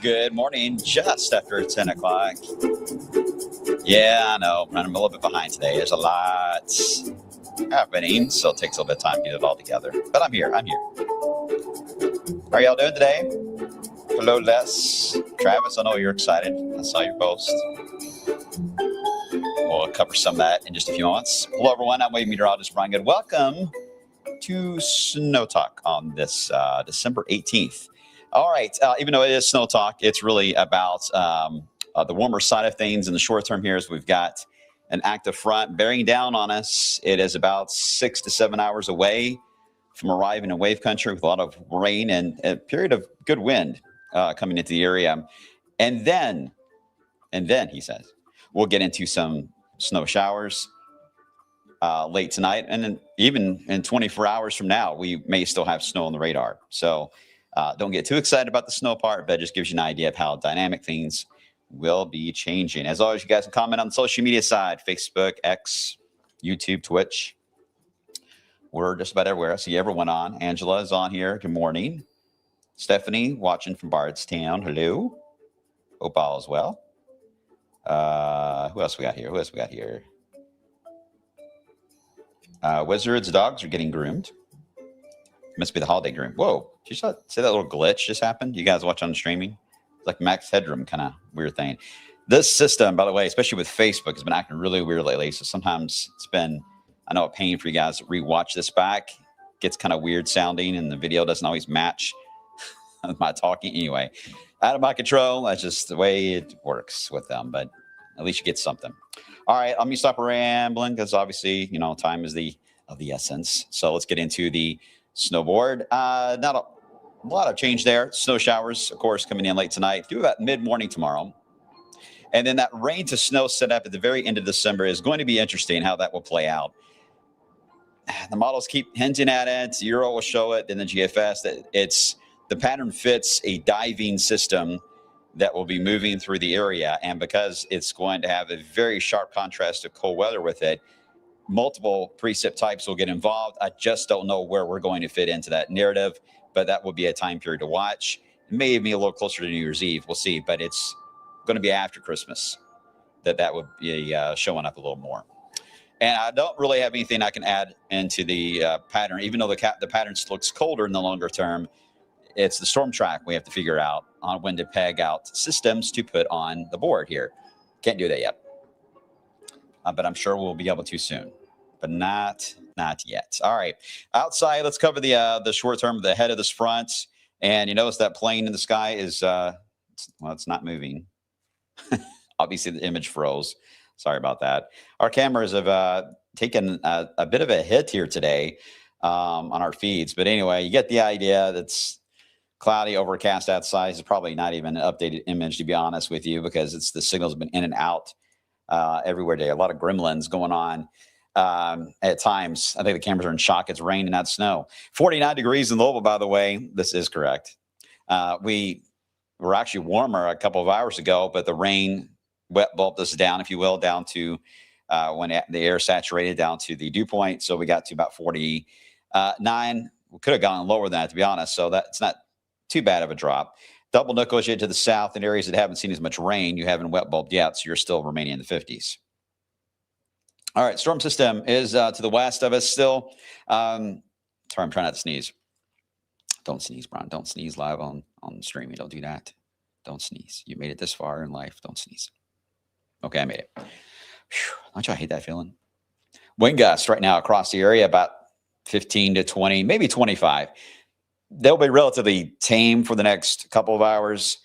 Good morning, just after 10 o'clock. Yeah, I know, I'm a little bit behind today. There's a lot happening, so it takes a little bit of time to get it all together. But I'm here. How are y'all doing today? Hello, Les. Travis, I know you're excited. I saw your post. We'll cover some of that in just a few moments. Hello, everyone. I'm wave meteorologist Brian Good. Welcome to SnowTALK on this December 18th. All right. Even though it is SnowTALK, it's really about the warmer side of things in the short term here. As we've got an active front bearing down on us. It is about 6 to 7 hours away from arriving in wave country with a lot of rain and a period of good wind coming into the area. And then he says, we'll get into some snow showers late tonight. And then even in 24 hours from now, we may still have snow on the radar. So don't get too excited about the snow part, but it just gives you an idea of how dynamic things will be changing. As always, you guys can comment on the social media side, Facebook, X, YouTube, Twitch. We're just about everywhere. I see everyone on. Angela is on here. Good morning. Stephanie watching from Bardstown. Hello. Hope all is well. Who else we got here? Wizards' dogs are getting groomed. Must be the holiday groom. Whoa. Did you see that little glitch just happened? You guys watch on streaming? It's like Max Headroom kind of weird thing. This system, by the way, especially with Facebook, has been acting really weird lately. So sometimes it's been, I know, a pain for you guys to rewatch this back. It gets kind of weird sounding and the video doesn't always match my talking. Anyway, out of my control. That's just the way it works with them. But at least you get something. All right, let me stop rambling because obviously, time is of the essence. So let's get into the snowboard. Not a lot of change there. Snow showers, of course, coming in late tonight. Due about mid-morning tomorrow. And then that rain to snow setup at the very end of December is going to be interesting how that will play out. The models keep hinting at it. Euro will show it, then the GFS. That the pattern fits a diving system that will be moving through the area. And because it's going to have a very sharp contrast of cold weather with it, multiple precip types will get involved. I just don't know where we're going to fit into that narrative, but that will be a time period to watch. Maybe a little closer to New Year's Eve. We'll see, but it's going to be after Christmas that would be showing up a little more. And I don't really have anything I can add into the pattern, even though the pattern looks colder in the longer term. It's the storm track we have to figure out on when to peg out systems to put on the board here. Can't do that yet. But I'm sure we'll be able to soon, but not yet. All right, outside, let's cover the short term, the head of this front. And you notice that plane in the sky is, it's not moving. Obviously, the image froze. Sorry about that. Our cameras have taken a bit of a hit here today on our feeds. But anyway, you get the idea. That's cloudy, overcast outside. It's probably not even an updated image, to be honest with you, because the signal's been in and out everywhere today. A lot of gremlins going on at times. I think the cameras are in shock. It's rain and not snow. 49 degrees in Louisville, by the way. This is correct. We were actually warmer a couple of hours ago, but the rain wet bulb this down, if you will, down to when the air saturated down to the dew point. So we got to about 49. We could have gone lower than that, to be honest. So that's not too bad of a drop. Double nickel you to the south in areas that haven't seen as much rain. You haven't wet bulbed yet, so you're still remaining in the 50s. All right, storm system is to the west of us still. Sorry, I'm trying not to sneeze. Don't sneeze, Brian. Don't sneeze live on streaming. Don't do that. Don't sneeze. You made it this far in life. Don't sneeze. Okay, I made it. Whew, don't y'all hate that feeling? Wind gusts right now across the area about 15 to 20, maybe 25. They'll be relatively tame for the next couple of hours,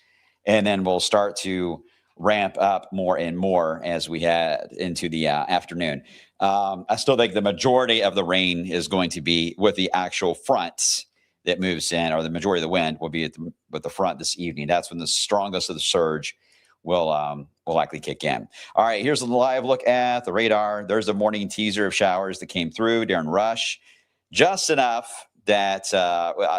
and then we'll start to ramp up more and more as we head into the afternoon. I still think the majority of the rain is going to be with the actual front that moves in, or the majority of the wind will be with the front this evening. That's when the strongest of the surge will likely kick in. All right, here's a live look at the radar. There's a morning teaser of showers that came through during rush, just enough that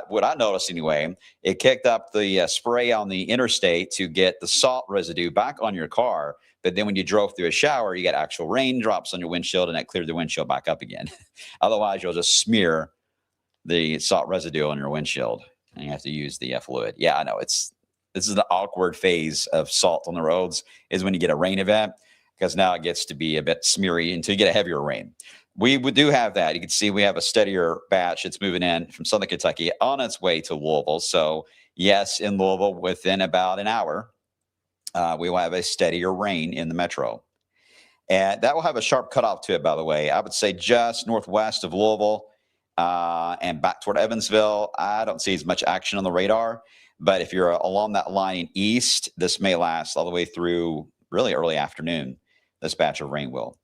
what I noticed anyway, it kicked up the spray on the interstate to get the salt residue back on your car. But then when you drove through a shower, you got actual raindrops on your windshield, and that cleared the windshield back up again. Otherwise, you'll just smear the salt residue on your windshield, and you have to use the fluid. Yeah, I know this is the awkward phase of salt on the roads, is when you get a rain event, because now it gets to be a bit smeary until you get a heavier rain. We do have that. You can see we have a steadier batch that's moving in from Southern Kentucky on its way to Louisville. So yes, in Louisville, within about an hour, we will have a steadier rain in the metro. And that will have a sharp cutoff to it, by the way. I would say just northwest of Louisville and back toward Evansville, I don't see as much action on the radar. But if you're along that line east, this may last all the way through really early afternoon, this batch of rain will.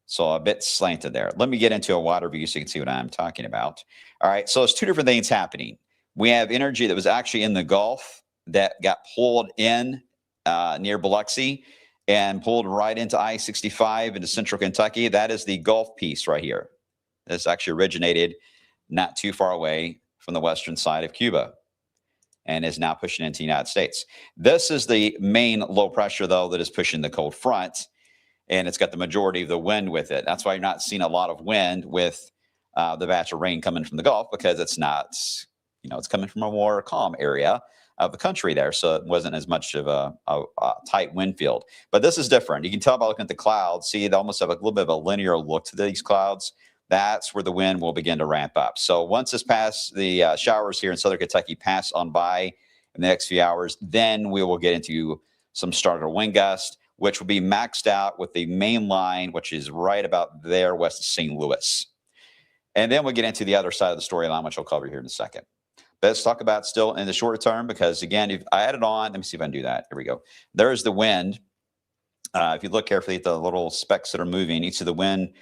So a bit slanted there. Let me get into a wider view so you can see what I'm talking about. All right, so there's two different things happening. We have energy that was actually in the Gulf that got pulled in near Biloxi and pulled right into I-65 into central Kentucky. That is the Gulf piece right here. This actually originated not too far away from the western side of Cuba and is now pushing into the United States. This is the main low pressure, though, that is pushing the cold front, and it's got the majority of the wind with it. That's why you're not seeing a lot of wind with the batch of rain coming from the Gulf, because it's not, it's coming from a more calm area of the country there, so it wasn't as much of a tight wind field. But this is different. You can tell by looking at the clouds. See, they almost have a little bit of a linear look to these clouds. That's where the wind will begin to ramp up. So once this past the showers here in Southern Kentucky pass on by in the next few hours, then we will get into some stronger wind gusts, which will be maxed out with the main line, which is right about there west of St. Louis. And then we'll get into the other side of the storyline, which I'll cover here in a second. But let's talk about still in the shorter term, because again, if I added on, let me see if I can do that. Here we go. There's the wind. If you look carefully at the little specks that are moving, each of the wind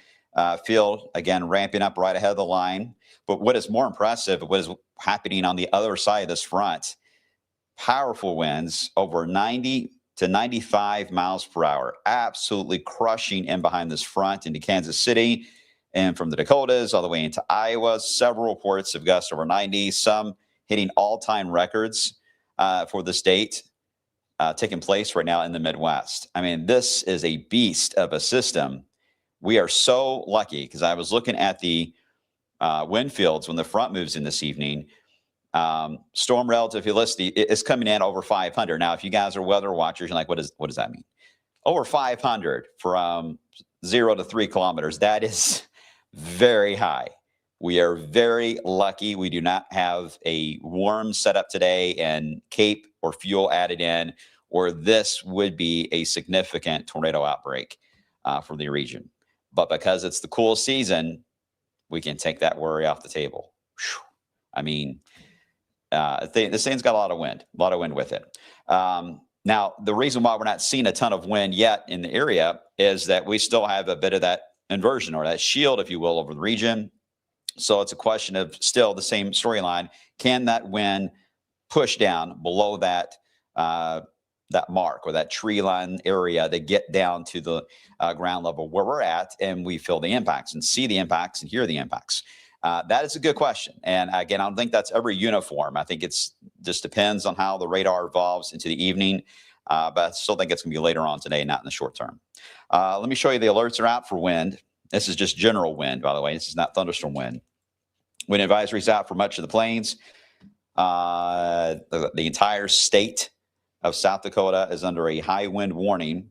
field, again, ramping up right ahead of the line. But what is more impressive, what is happening on the other side of this front, powerful winds over 90 to 95 miles per hour, absolutely crushing in behind this front into Kansas City and from the Dakotas all the way into Iowa. Several reports of gusts over 90, some hitting all-time records for the state taking place right now in the Midwest. I mean, this is a beast of a system. We are so lucky, because I was looking at the wind fields when the front moves in this evening. Storm relative velocity is coming in over 500. Now, if you guys are weather watchers, you're like, what does that mean? Over 500 from 0 to 3 kilometers. That is very high. We are very lucky. We do not have a worm set up today and cape or fuel added in, or this would be a significant tornado outbreak for the region. But because it's the cool season, we can take that worry off the table. Whew. I mean, this thing's got a lot of wind with it. Now, the reason why we're not seeing a ton of wind yet in the area is that we still have a bit of that inversion, or that shield, if you will, over the region. So it's a question of still the same storyline. Can that wind push down below that mark, or that tree line area, to get down to the ground level where we're at, and we feel the impacts and see the impacts and hear the impacts? That is a good question. And again, I don't think that's ever uniform. I think it's just depends on how the radar evolves into the evening. but I still think it's going to be later on today, not in the short term. Let me show you the alerts are out for wind. This is just general wind, by the way. This is not thunderstorm wind. Wind advisories out for much of the plains. The entire state of South Dakota is under a high wind warning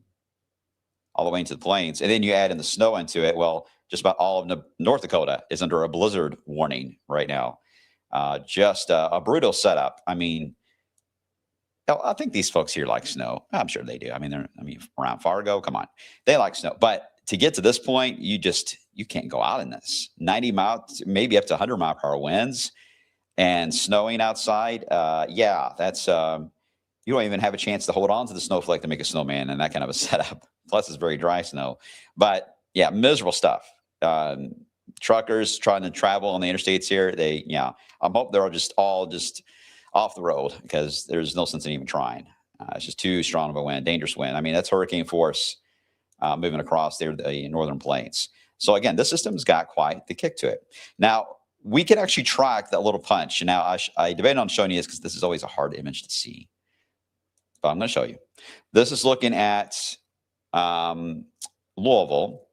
all the way into the plains. And then you add in the snow into it. Well, just about all of North Dakota is under a blizzard warning right now. Just a brutal setup. I mean, I think these folks here like snow. I'm sure they do. I mean, around Fargo, come on, they like snow. But to get to this point, you can't go out in this 90 miles, maybe up to 100 mile per hour winds and snowing outside. Yeah, that's you don't even have a chance to hold on to the snowflake to make a snowman and that kind of a setup. Plus, it's very dry snow. But yeah, miserable stuff. Truckers trying to travel on the interstates here, I'm hoping they're all just off the road because there's no sense in even trying. It's just too strong of a wind, dangerous wind. I mean, that's hurricane force moving across there, the northern plains. So again, this system's got quite the kick to it. Now, we can actually track that little punch. Now, I debated on showing you this because this is always a hard image to see. But I'm going to show you. This is looking at Louisville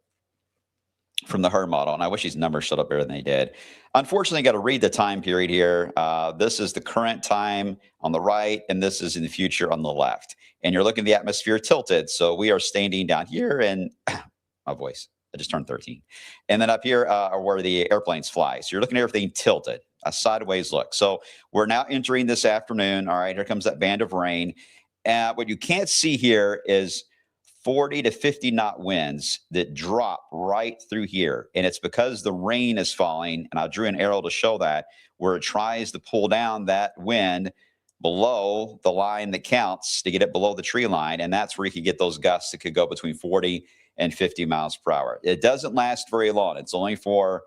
from the herd model. And I wish these numbers showed up better than they did. Unfortunately, got to read the time period here. This is the current time on the right, and this is in the future on the left. And you're looking at the atmosphere tilted. So we are standing down here, and my voice, I just turned 13. And then up here are where the airplanes fly. So you're looking at everything tilted, a sideways look. So we're now entering this afternoon. All right, here comes that band of rain. What you can't see here is 40 to 50 knot winds that drop right through here. And it's because the rain is falling, and I drew an arrow to show that, where it tries to pull down that wind below the line that counts to get it below the tree line. And that's where you can get those gusts that could go between 40 and 50 miles per hour. It doesn't last very long. It's only for,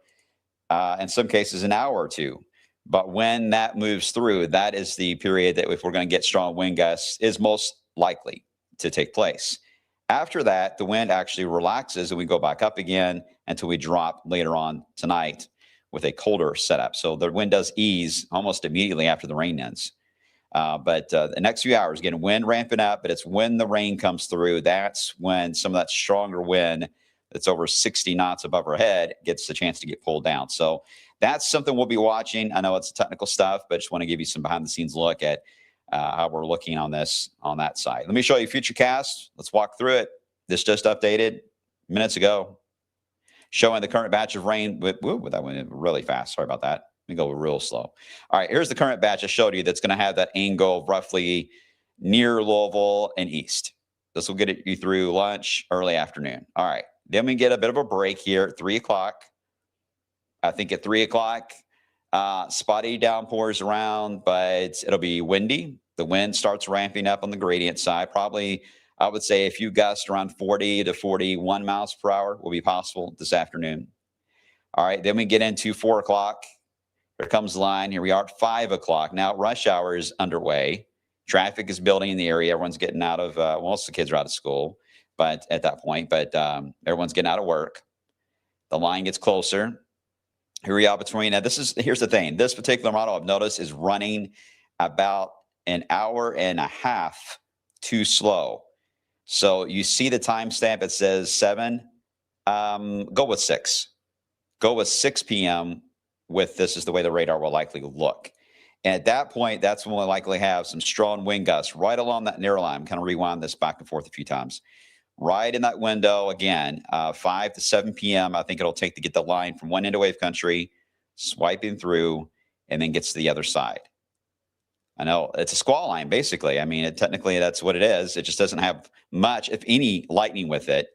in some cases, an hour or two. But when that moves through, that is the period that if we're going to get strong wind gusts is most likely to take place. After that, the wind actually relaxes and we go back up again until we drop later on tonight with a colder setup. So the wind does ease almost immediately after the rain ends. But the next few hours, again, wind ramping up, but it's when the rain comes through. That's when some of that stronger wind that's over 60 knots above our head gets the chance to get pulled down. So that's something we'll be watching. I know it's technical stuff, but I just want to give you some behind the scenes look at how we're looking on this on that side. Let me show you Futurecast. Let's walk through it. This just updated minutes ago, showing the current batch of rain. Woo, that went really fast. Sorry about that. Let me go real slow. All right, here's the current batch I showed you that's going to have that angle of roughly near Louisville and east. This will get you through lunch, early afternoon. All right, then we get a bit of a break here at 3 o'clock. I think at 3 o'clock, spotty downpours around, but it'll be windy. The wind starts ramping up on the gradient side. Probably, I would say a few gusts around 40 to 41 miles per hour will be possible this afternoon. All right, then we get into 4 o'clock. Here comes the line. Here we are at 5 o'clock. Now, rush hour is underway. Traffic is building in the area. Everyone's getting out of, most of the kids are out of school, but at that point, everyone's getting out of work. The line gets closer. Here we are between, here's the thing. This particular model I've noticed is running about an hour and a half too slow. So you see the timestamp, it says 7. Go with 6. Go with 6 p.m. with this is the way the radar will likely look. And at that point, that's when we'll likely have some strong wind gusts right along that narrow line. I'm kind of rewind this back and forth a few times. Right in that window, again, 5 to 7 p.m., I think it'll take to get the line from one end of wave country, swiping through, and then gets to the other side. I know it's a squall line, basically. I mean, technically, that's what it is. It just doesn't have much, if any, lightning with it,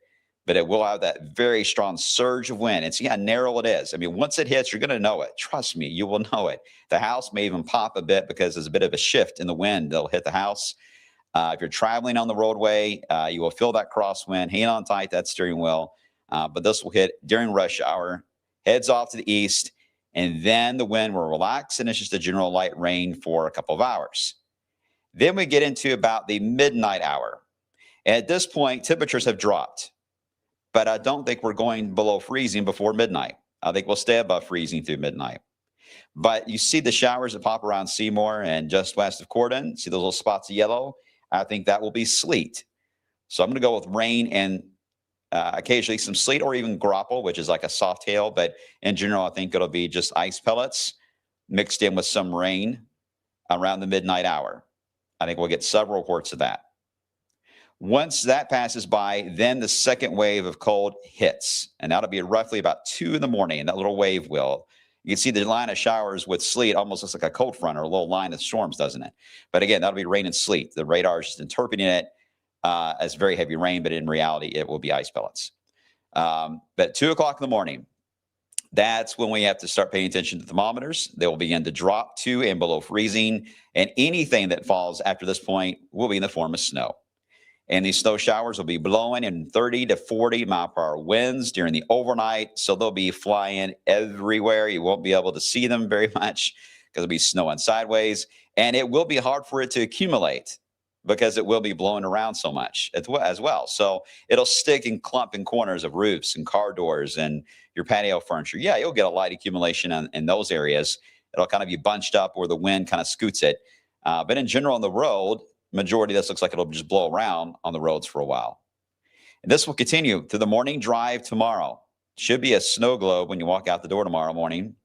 but it will have that very strong surge of wind. And see how narrow it is. I mean, once it hits, you're going to know it. Trust me, you will know it. The house may even pop a bit because there's a bit of a shift in the wind that'll hit the house. If you're traveling on the roadway, you will feel that crosswind. Hang on tight, that steering wheel. But this will hit during rush hour, heads off to the east, and then the wind will relax, and it's just a general light rain for a couple of hours. Then we get into about the midnight hour. And at this point, temperatures have dropped, but I don't think we're going below freezing before midnight. I think we'll stay above freezing through midnight. But you see the showers that pop around Seymour and just west of Cordon. See those little spots of yellow? I think that will be sleet. So I'm going to go with rain and occasionally some sleet or even grapple, which is like a soft hail. But in general, I think it'll be just ice pellets mixed in with some rain around the midnight hour. I think we'll get several reports of that. Once that passes by, then the second wave of cold hits, and that'll be roughly about 2 in the morning, and that little wave will. You can see the line of showers with sleet almost looks like a cold front or a little line of storms, doesn't it? But again, that'll be rain and sleet. The radar is just interpreting it as very heavy rain, but in reality, it will be ice pellets. But 2 o'clock in the morning, that's when we have to start paying attention to thermometers. They will begin to drop to and below freezing, and anything that falls after this point will be in the form of snow. And these snow showers will be blowing in 30 to 40 mile per hour winds during the overnight. So they'll be flying everywhere. You won't be able to see them very much because it'll be snowing sideways. And it will be hard for it to accumulate because it will be blowing around so much as well. So it'll stick and clump in corners of roofs and car doors and your patio furniture. Yeah, you'll get a light accumulation in those areas. It'll kind of be bunched up where the wind kind of scoots it. But in general, on the road, majority of this looks like it'll just blow around on the roads for a while. And this will continue through the morning drive tomorrow. Should be a snow globe when you walk out the door tomorrow morning.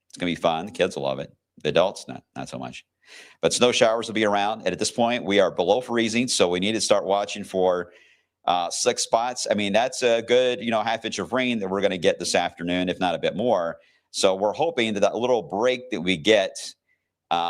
It's going to be fun. The kids will love it. The adults, not so much. But snow showers will be around. And at this point, we are below freezing, so we need to start watching for slick spots. I mean, that's a good, half inch of rain that we're going to get this afternoon, if not a bit more. So we're hoping that little break that we get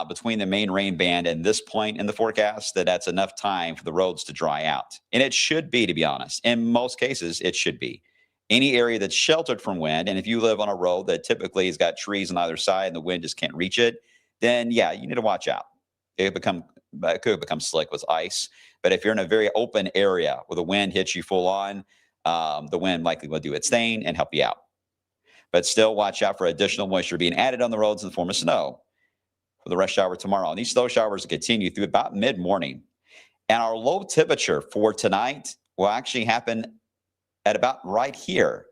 between the main rain band and this point in the forecast, that's enough time for the roads to dry out. And it should be, to be honest. In most cases, it should be. Any area that's sheltered from wind, and if you live on a road that typically has got trees on either side and the wind just can't reach it, then yeah, you need to watch out. It could become slick with ice. But if you're in a very open area where the wind hits you full on, the wind likely will do its thing and help you out. But still watch out for additional moisture being added on the roads in the form of snow for the rush hour tomorrow. And these snow showers will continue through about mid-morning. And our low temperature for tonight will actually happen at about right here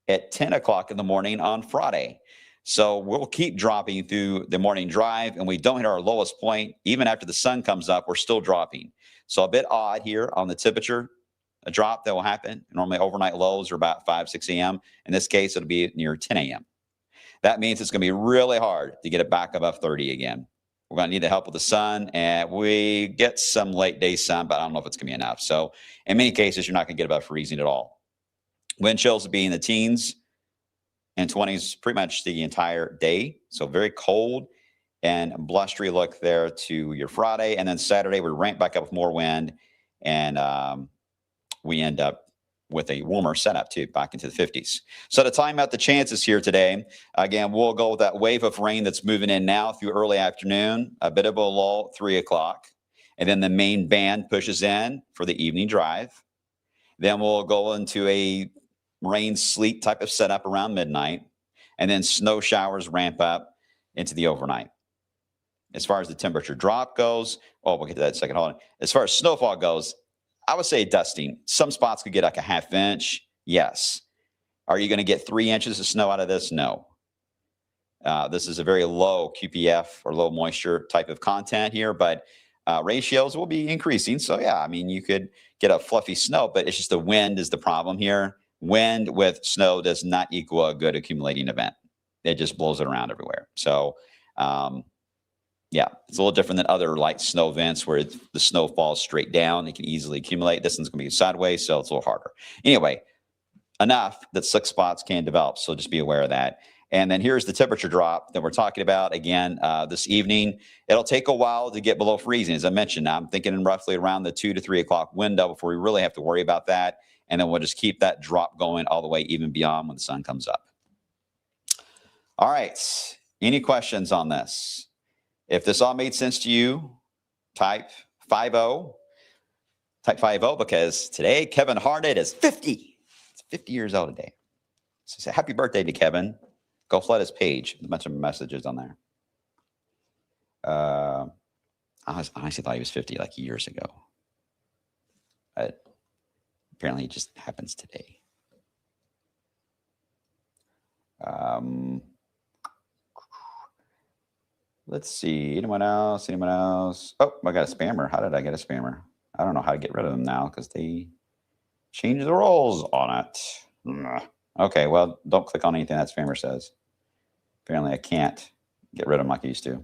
at 10 o'clock in the morning on Friday. So we'll keep dropping through the morning drive, and we don't hit our lowest point. Even after the sun comes up, we're still dropping. So a bit odd here on the temperature, a drop that will happen. Normally overnight lows are about 5, 6 a.m. In this case, it'll be near 10 a.m. That means it's going to be really hard to get it back above 30 again. We're going to need the help of the sun, and we get some late day sun, but I don't know if it's going to be enough. So in many cases, you're not going to get above freezing at all. Wind chills will be in the teens and 20s pretty much the entire day. So very cold and blustery look there to your Friday. And then Saturday, we ramp back up with more wind, and we end up with a warmer setup too, back into the 50s. So to time out the chances here today, again, we'll go with that wave of rain that's moving in now through early afternoon, a bit of a lull, 3 o'clock. And then the main band pushes in for the evening drive. Then we'll go into a rain, sleet type of setup around midnight. And then snow showers ramp up into the overnight. As far as the temperature drop goes, we'll get to that in a second. Hold on. As far as snowfall goes, I would say dusting. Some spots could get like a half inch. Yes. Are you going to get 3 inches of snow out of this? No. This is a very low QPF or low moisture type of content here, but ratios will be increasing. So yeah, I mean, you could get a fluffy snow, but it's just the wind is the problem here. Wind with snow does not equal a good accumulating event. It just blows it around everywhere. So yeah, it's a little different than other light snow events where the snow falls straight down. It can easily accumulate. This one's going to be sideways, so it's a little harder. Anyway, enough that slick spots can develop, so just be aware of that. And then here's the temperature drop that we're talking about again this evening. It'll take a while to get below freezing. As I mentioned, I'm thinking roughly around the 2 to 3 o'clock window before we really have to worry about that. And then we'll just keep that drop going all the way even beyond when the sun comes up. All right. Any questions on this? If this all made sense to you, type 50. Type 50 because today Kevin Harnett is 50. It's 50 years old today. So say happy birthday to Kevin. Go flood his page. There's a bunch of messages on there. I honestly thought he was 50 like years ago. But apparently it just happens today. Let's see. Anyone else? Oh, I got a spammer. How did I get a spammer? I don't know how to get rid of them now because they changed the rules on it. Okay, well, don't click on anything that spammer says. Apparently I can't get rid of them like I used to.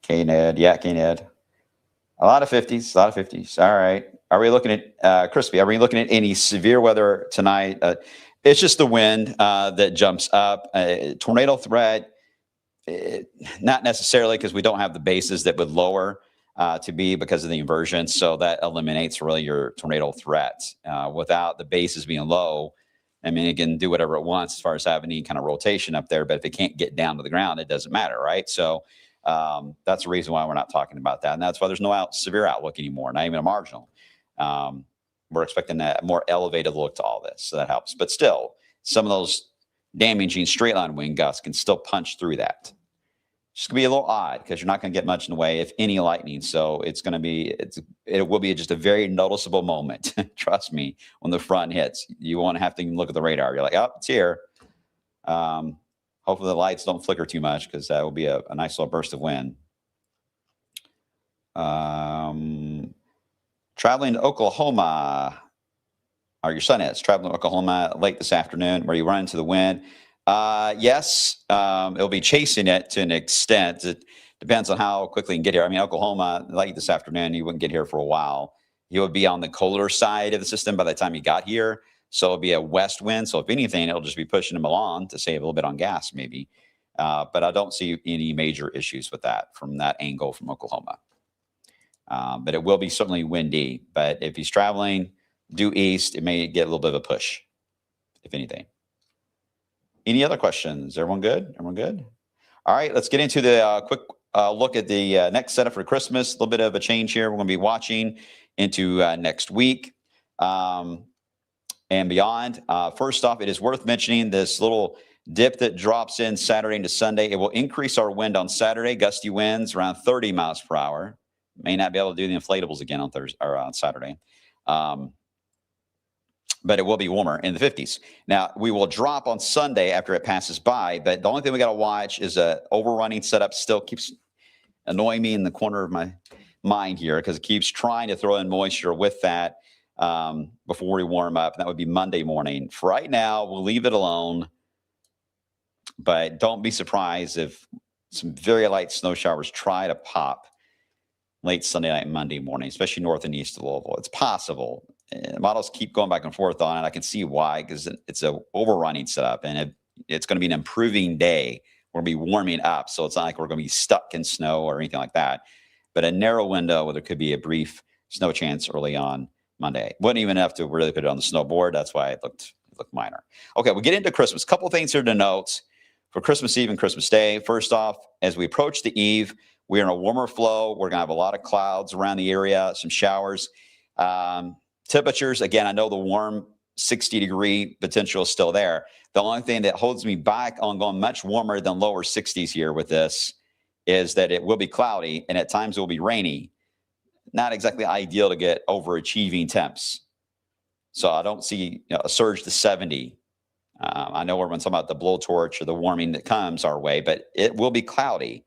K-Ned. Yeah, K-Ned. A lot of 50s. A lot of 50s. All right. Are we looking at, Crispy, are we looking at any severe weather tonight? It's just the wind that jumps up. Tornado threat, not necessarily because we don't have the bases that would lower to be because of the inversion. So that eliminates really your tornado threat. Without the bases being low, I mean, it can do whatever it wants as far as having any kind of rotation up there. But if it can't get down to the ground, it doesn't matter, right? So that's the reason why we're not talking about that. And that's why there's no severe outlook anymore, not even a marginal. We're expecting a more elevated look to all this. So that helps. But still, some of those damaging straight line wind gusts can still punch through that. It's going to be a little odd because you're not going to get much in the way, if any, lightning. So it will be just a very noticeable moment. Trust me, when the front hits, you won't have to even look at the radar. You're like, oh, it's here. Hopefully the lights don't flicker too much because that will be a nice little burst of wind. Traveling to Oklahoma, or your son is traveling to Oklahoma late this afternoon, where you run into the wind. Yes, it'll be chasing it to an extent. It depends on how quickly you can get here. I mean, Oklahoma, late this afternoon, you wouldn't get here for a while. You would be on the colder side of the system by the time you got here. So it'll be a west wind. So if anything, it'll just be pushing them along to save a little bit on gas, maybe. But I don't see any major issues with that from that angle from Oklahoma. But it will be certainly windy. But if he's traveling due east, it may get a little bit of a push, if anything. Any other questions? Everyone good? Everyone good? All right, let's get into the quick look at the next setup for Christmas. A little bit of a change here. We're going to be watching into next week and beyond. First off, it is worth mentioning this little dip that drops in Saturday into Sunday. It will increase our wind on Saturday. Gusty winds around 30 miles per hour. May not be able to do the inflatables again on Thursday or on Saturday. But it will be warmer in the 50s. Now, we will drop on Sunday after it passes by, but the only thing we got to watch is overrunning setup still keeps annoying me in the corner of my mind here because it keeps trying to throw in moisture with that before we warm up. And that would be Monday morning. For right now, we'll leave it alone, but don't be surprised if some very light snow showers try to pop late Sunday night and Monday morning, especially north and east of Louisville. It's possible. Models keep going back and forth on it. I can see why, because it's a overrunning setup, and it's going to be an improving day. We're going to be warming up, so it's not like we're going to be stuck in snow or anything like that. But a narrow window where there could be a brief snow chance early on Monday. Wouldn't even have to really put it on the snowboard. That's why it looked minor. Okay, we'll get into Christmas. Couple things here to note for Christmas Eve and Christmas Day. First off, as we approach the Eve, we're in a warmer flow. We're going to have a lot of clouds around the area, some showers. Temperatures, again, I know the warm 60-degree potential is still there. The only thing that holds me back on going much warmer than lower 60s here with this is that it will be cloudy, and at times it will be rainy. Not exactly ideal to get overachieving temps. So I don't see a surge to 70. I know everyone's talking about the blowtorch or the warming that comes our way, but it will be cloudy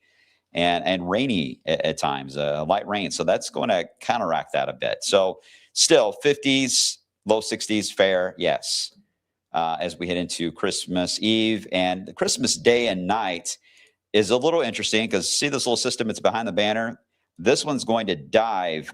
and rainy at times, light rain. So that's going to counteract that a bit. So still 50s, low 60s, fair, yes, as we head into Christmas Eve. And the Christmas Day and night is a little interesting because see this little system, it's behind the banner. This one's going to dive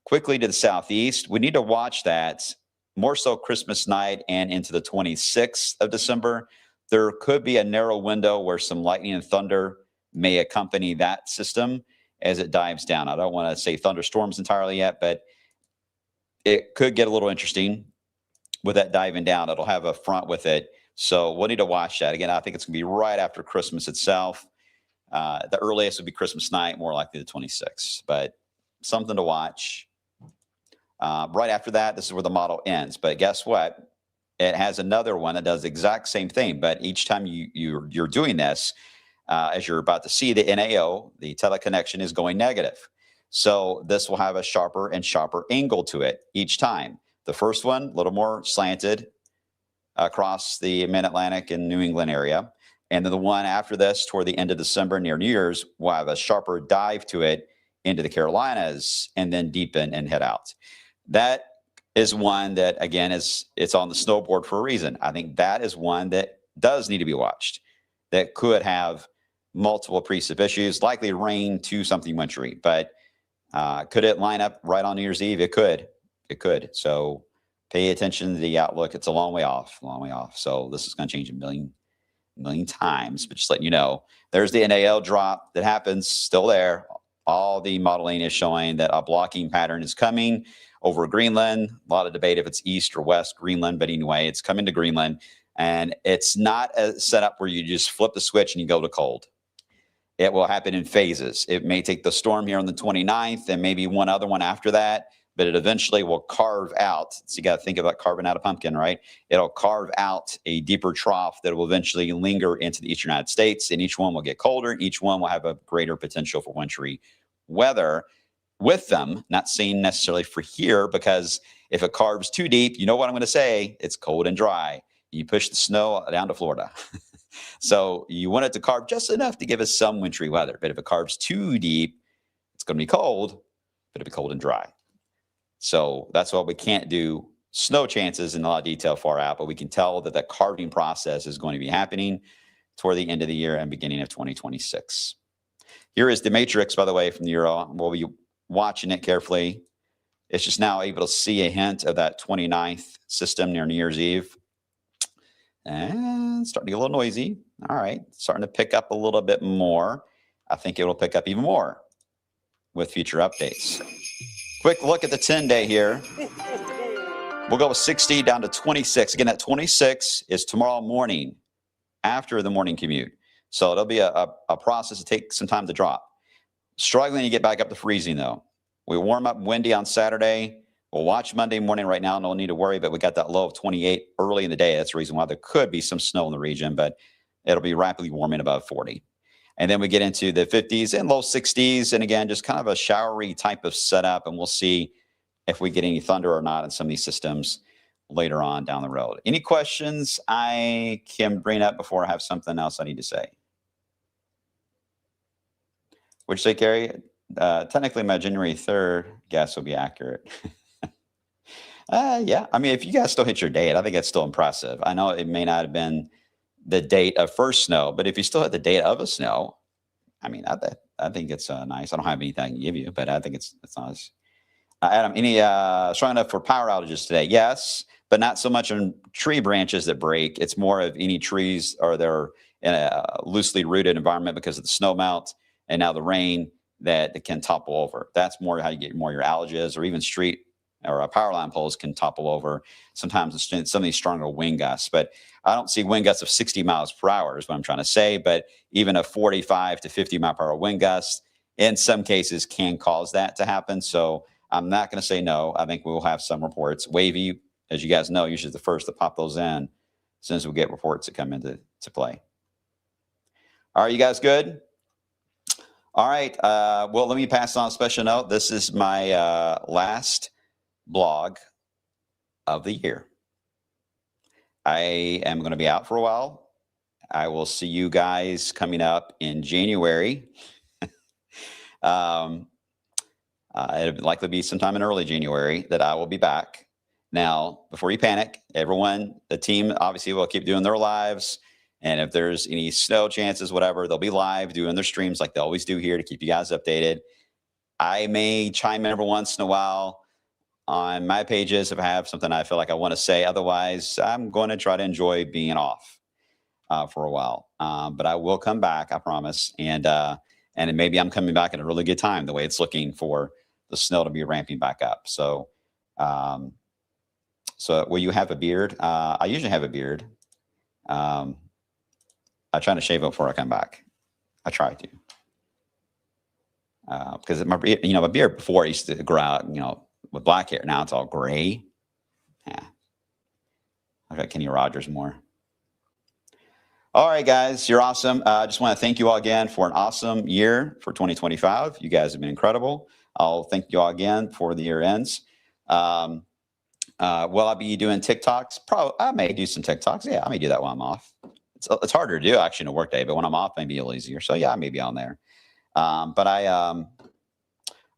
quickly to the southeast. We need to watch that more so Christmas night and into the 26th of December. There could be a narrow window where some lightning and thunder may accompany that system as it dives down. I don't want to say thunderstorms entirely yet, but it could get a little interesting with that diving down. It'll have a front with it. So we'll need to watch that. Again, I think it's going to be right after Christmas itself. The earliest would be Christmas night, more likely the 26th, but something to watch. Right after that, this is where the model ends. But guess what? It has another one that does the exact same thing. But each time you're doing this, as you're about to see, the NAO, the teleconnection, is going negative. So this will have a sharper and sharper angle to it each time. The first one, a little more slanted across the Mid-Atlantic and New England area. And then the one after this, toward the end of December, near New Year's, we'll have a sharper dive to it into the Carolinas and then deepen and head out. That is one that, again, it's on the snowboard for a reason. I think that is one that does need to be watched, that could have multiple precip issues, likely rain to something wintry. But could it line up right on New Year's Eve? It could. It could. So pay attention to the outlook. It's a long way off, long way off. So this is going to change a million times, but just letting you know, there's the NAL drop that happens, still there. All the modeling is showing that a blocking pattern is coming over Greenland. A lot of debate if it's east or west Greenland, but anyway, it's coming to Greenland. And it's not a setup where you just flip the switch and you go to cold. It will happen in phases. It may take the storm here on the 29th and maybe one other one after that, but it eventually will carve out. So you got to think about carving out a pumpkin, right? It'll carve out a deeper trough that will eventually linger into the eastern United States, and each one will get colder. Each one will have a greater potential for wintry weather with them. Not saying necessarily for here, because if it carves too deep, you know what I'm going to say, it's cold and dry. You push the snow down to Florida. So you want it to carve just enough to give us some wintry weather. But if it carves too deep, it's going to be cold, but it'll be cold and dry. So that's why we can't do snow chances in a lot of detail far out, but we can tell that the carving process is going to be happening toward the end of the year and beginning of 2026. Here is the matrix, by the way, from the Euro. We'll be watching it carefully. It's just now able to see a hint of that 29th system near New Year's Eve. And starting to get a little noisy. All right, starting to pick up a little bit more. I think it will pick up even more with future updates. Quick look at the 10-day here. We'll go with 60 down to 26. Again, that 26 is tomorrow morning after the morning commute. So it'll be a process to take some time to drop. Struggling to get back up to freezing, though. We warm up windy on Saturday. We'll watch Monday morning right now. No need to worry, but we got that low of 28 early in the day. That's the reason why there could be some snow in the region, but it'll be rapidly warming above 40. And then we get into the 50s and low 60s. And again, just kind of a showery type of setup. And we'll see if we get any thunder or not in some of these systems later on down the road. Any questions I can bring up before I have something else I need to say? Would you say, Carrie? Technically, my January 3rd guess will be accurate. Yeah. I mean, if you guys still hit your date, I think that's still impressive. I know it may not have been the date of first snow, but if you still had the date of a snow, I mean, I think it's nice. I don't have anything I can give you, but I think it's nice. Adam, any strong enough for power outages today? Yes, but not so much on tree branches that break. It's more of any trees or they're in a loosely rooted environment because of the snow melt and now the rain that can topple over. That's more how you get more of your outages, or even street or power line poles can topple over. Sometimes it's some of these stronger wind gusts, but I don't see wind gusts of 60 miles per hour is what I'm trying to say, but even a 45 to 50 mile per hour wind gust in some cases can cause that to happen. So I'm not going to say no. I think we will have some reports. Wavy, as you guys know, usually the first to pop those in as soon as we get reports that come into play. Are you guys good? All right. Well, let me pass on a special note. This is my last blog of the year. I am going to be out for a while. I will see you guys coming up in January. It'll likely be sometime in early January that I will be back. Now, before you panic, everyone, the team obviously will keep doing their lives. And if there's any snow chances, whatever, they'll be live doing their streams like they always do here to keep you guys updated. I may chime in every once in a while on my pages if I have something I feel like I want to say. Otherwise, I'm going to try to enjoy being off for a while. But I will come back, I promise. And maybe I'm coming back at a really good time, the way it's looking for the snow to be ramping back up. So, will you have a beard? I usually have a beard. I try to shave it before I come back. I try to. Because my beard before used to grow out, with black hair. Now it's all gray. Yeah. I got Kenny Rogers more. All right, guys, you're awesome. I just want to thank you all again for an awesome year for 2025. You guys have been incredible. I'll thank you all again for the year ends. Will I be doing TikToks? Probably. I may do some TikToks. Yeah, I may do that while I'm off. it's harder to do actually in a work day, but when I'm off, maybe a little easier. So yeah, maybe on there. But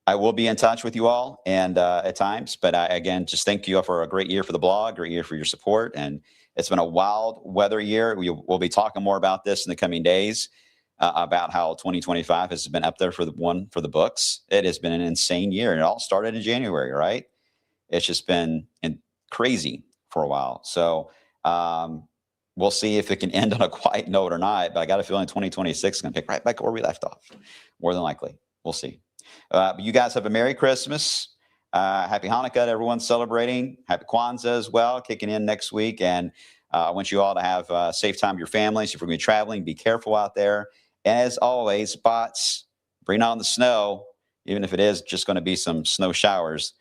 I will be in touch with you all and at times. But again, just thank you for a great year for the blog, great year for your support. And it's been a wild weather year. We'll be talking more about this in the coming days about how 2025 has been up there for the books. It has been an insane year. And it all started in January, right? It's just been crazy for a while. So we'll see if it can end on a quiet note or not. But I got a feeling 2026 is going to pick right back where we left off. More than likely. We'll see. But you guys have a Merry Christmas. Happy Hanukkah to everyone celebrating. Happy Kwanzaa as well, kicking in next week. And I want you all to have a safe time with your families. If you're going to be traveling, be careful out there. And as always, bots, bring on the snow, even if it is just going to be some snow showers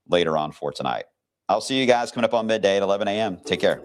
later on for tonight. I'll see you guys coming up on midday at 11 a.m. Take care.